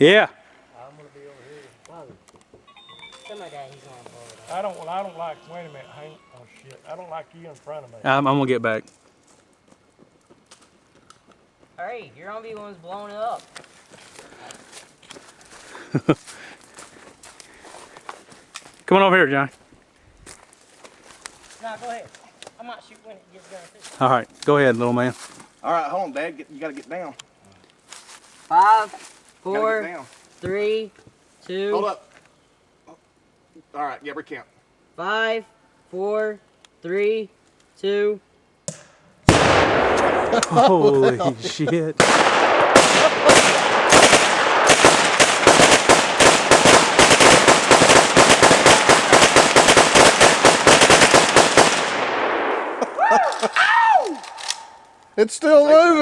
Yeah. I'm gonna be over here. Oh. Somebody that he's gonna blow it up. I don't like, wait a minute, hang, oh shit. I don't like you in front of me. I'm gonna get back. Hey, you're gonna be the ones blowing it up. Come on over here, Johnny. No, go ahead. I might shoot when it gets done too. All right, go ahead, little man. All right, hold on, Dad. You gotta get down. 5, Gotta 4, get down. 3, 2. Hold up. All right, yeah, recount. 5, 4, 3, 2. Holy shit. It's still moving.